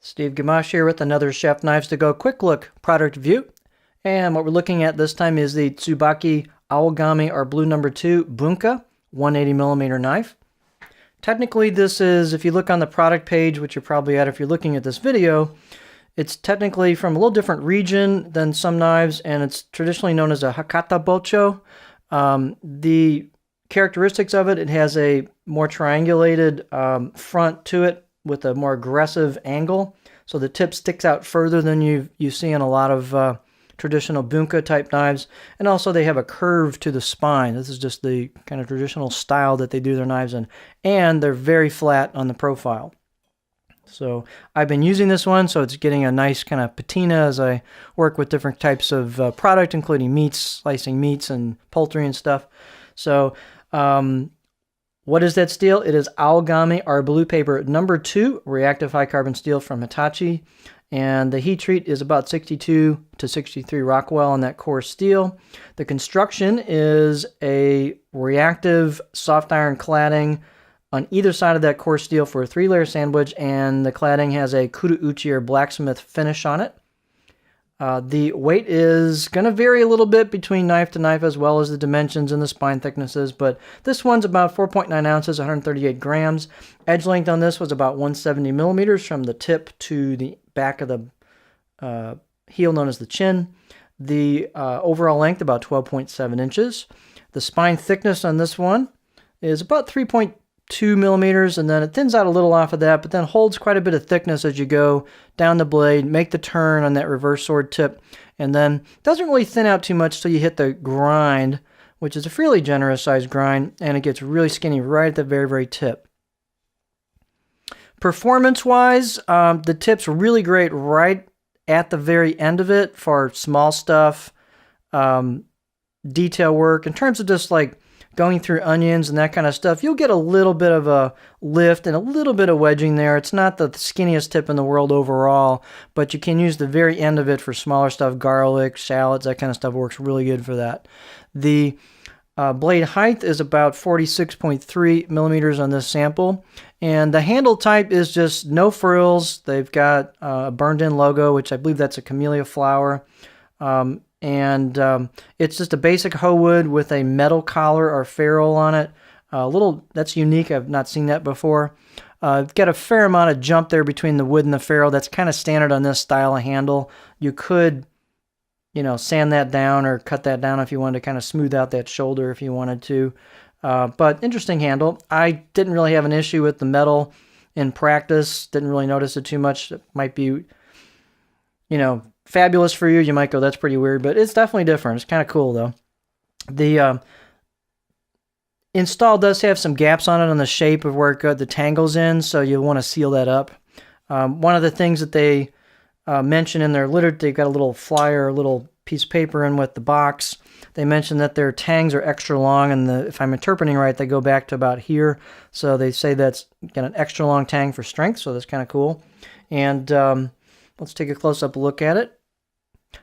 Steve Gamache here with another Chef Knives to Go quick look product review. And what we're looking at this time is the Tsubaki Aogami or Blue No. 2 Bunka 180mm knife. Technically this is, if you look on the product page, which you're probably at if you're looking at this video, it's technically from a little different region than some knives, and it's traditionally known as a Hakata Bocho. The characteristics of it, it has a more triangulated front to it with a more aggressive angle. So the tip sticks out further than you see in a lot of traditional bunka type knives. And also they have a curve to the spine. This is just the kind of traditional style that they do their knives in. And they're very flat on the profile. So I've been using this one, so it's getting a nice kind of patina as I work with different types of product, including meats, slicing meats and poultry and stuff. So what is that steel? It is Aogami or Blue Paper No. 2 reactive high carbon steel from Hitachi. And the heat treat is about 62 to 63 Rockwell on that core steel. The construction is a reactive soft iron cladding on either side of that core steel for a 3-layer sandwich, and the cladding has a kudo-uchi or blacksmith finish on it. The weight is going to vary a little bit between knife to knife as well as the dimensions and the spine thicknesses, but this one's about 4.9 ounces, 138 grams. Edge length on this was about 170 millimeters from the tip to the back of the heel known as the chin. The overall length about 12.7 inches. The spine thickness on this one is about 3.2 millimeters, and then it thins out a little off of that, but then holds quite a bit of thickness as you go down the blade, make the turn on that reverse sword tip, and then doesn't really thin out too much till you hit the grind, which is a fairly generous sized grind, and it gets really skinny right at the very, very tip. Performance-wise, the tip's really great right at the very end of it for small stuff, detail work. In terms of just like going through onions and that kind of stuff, you'll get a little bit of a lift and a little bit of wedging there. It's not the skinniest tip in the world overall, but you can use the very end of it for smaller stuff, garlic, shallots, that kind of stuff works really good for that. The blade height is about 46.3 millimeters on this sample, and the handle type is just no frills. They've got a burned-in logo, which I believe that's a camellia flower. It's just a basic hoe wood with a metal collar or ferrule on it. That's unique. I've not seen that before. It's got a fair amount of jump there between the wood and the ferrule. That's kind of standard on this style of handle. You could, sand that down or cut that down if you wanted to kind of smooth out that shoulder if you wanted to. But interesting handle. I didn't really have an issue with the metal in practice. Didn't really notice it too much. It might be, fabulous for you. You might go, that's pretty weird, but it's definitely different. It's kind of cool though. The install does have some gaps on it on the shape of where it got the tangles in, so you'll want to seal that up. One of the things that they mention in their literature, they've got a little flyer, a little piece of paper in with the box. They mention that their tangs are extra long, and if I'm interpreting right, they go back to about here. So they say that's got an extra long tang for strength, so that's kind of cool. And let's take a close-up look at it.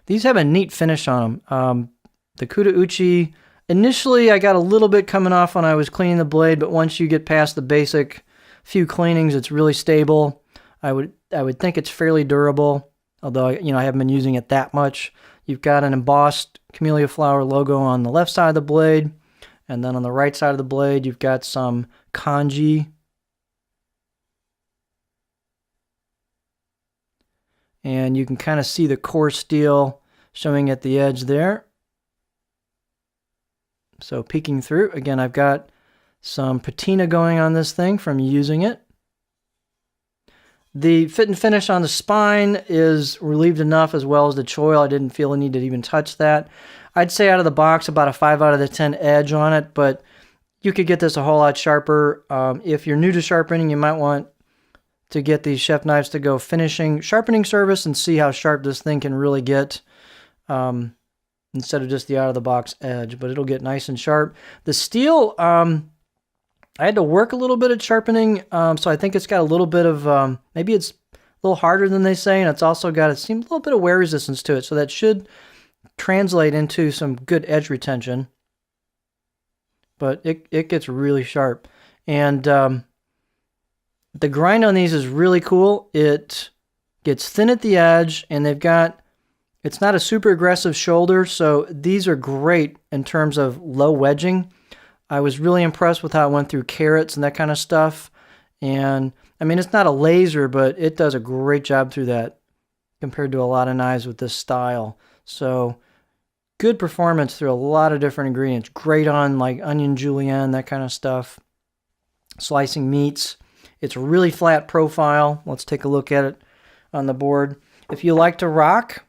These have a neat finish on them. The kudo-uchi, initially I got a little bit coming off when I was cleaning the blade, but once you get past the basic few cleanings, it's really stable. I would think it's fairly durable, although I haven't been using it that much. You've got an embossed camellia flower logo on the left side of the blade, and then on the right side of the blade you've got some kanji. And you can kind of see the core steel showing at the edge there. So peeking through, again, I've got some patina going on this thing from using it. The fit and finish on the spine is relieved enough, as well as the choil. I didn't feel a need to even touch that. I'd say out of the box about a 5 out of the 10 edge on it, but you could get this a whole lot sharper. If you're new to sharpening, you might want to get these Chef Knives to Go sharpening service and see how sharp this thing can really get, instead of just the out-of-the-box edge, but it'll get nice and sharp. The steel, I had to work a little bit at sharpening, so I think it's got a little bit of, maybe it's a little harder than they say, and it's also got, it seems, a little bit of wear resistance to it, so that should translate into some good edge retention. But it gets really sharp. And the grind on these is really cool. It Gets thin at the edge, and it's not a super aggressive shoulder, so these are great in terms of low wedging. I was really impressed with how it went through carrots and that kind of stuff. And I mean, it's not a laser, but it does a great job through that compared to a lot of knives with this style. So good performance through a lot of different ingredients. Great on like onion julienne, that kind of stuff. Slicing meats. It's a really flat profile. Let's take a look at it on the board. If you like to rock,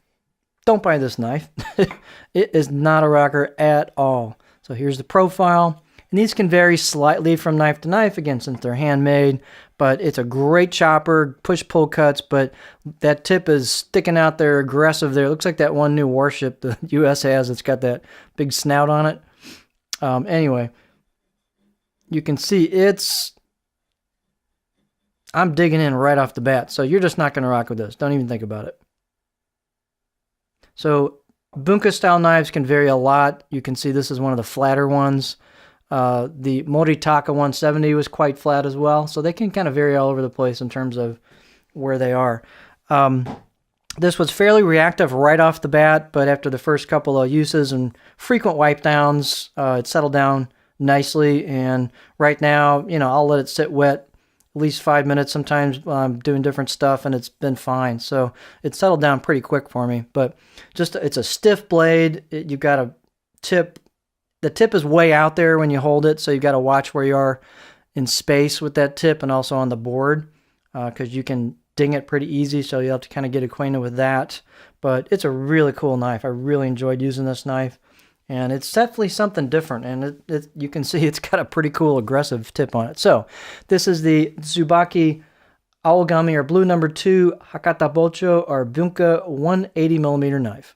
don't buy this knife. It is not a rocker at all. So here's the profile. And these can vary slightly from knife to knife, again, since they're handmade. But it's a great chopper, push-pull cuts, but that tip is sticking out there, aggressive there. It looks like that one new warship the U.S. has. It's got that big snout on it. Anyway, you can see I'm digging in right off the bat. So you're just not going to rock with this. Don't even think about it. So Bunka style knives can vary a lot. You can see this is one of the flatter ones. The Moritaka 170 was quite flat as well. So they can kind of vary all over the place in terms of where they are. This was fairly reactive right off the bat, but after the first couple of uses and frequent wipe downs, it settled down nicely. And right now, I'll let it sit wet at least 5 minutes sometimes while I'm doing different stuff, and it's been fine. So it settled down pretty quick for me. But it's a stiff blade. You've got a tip. The tip is way out there when you hold it, so you've got to watch where you are in space with that tip and also on the board, because you can ding it pretty easy, so you have to kind of get acquainted with that. But it's a really cool knife. I really enjoyed using this knife, and it's definitely something different, and you can see it's got a pretty cool aggressive tip on it. So this is the Tsubaki Aogami or Blue No. 2 Hakata Bocho or Bunka 180mm knife.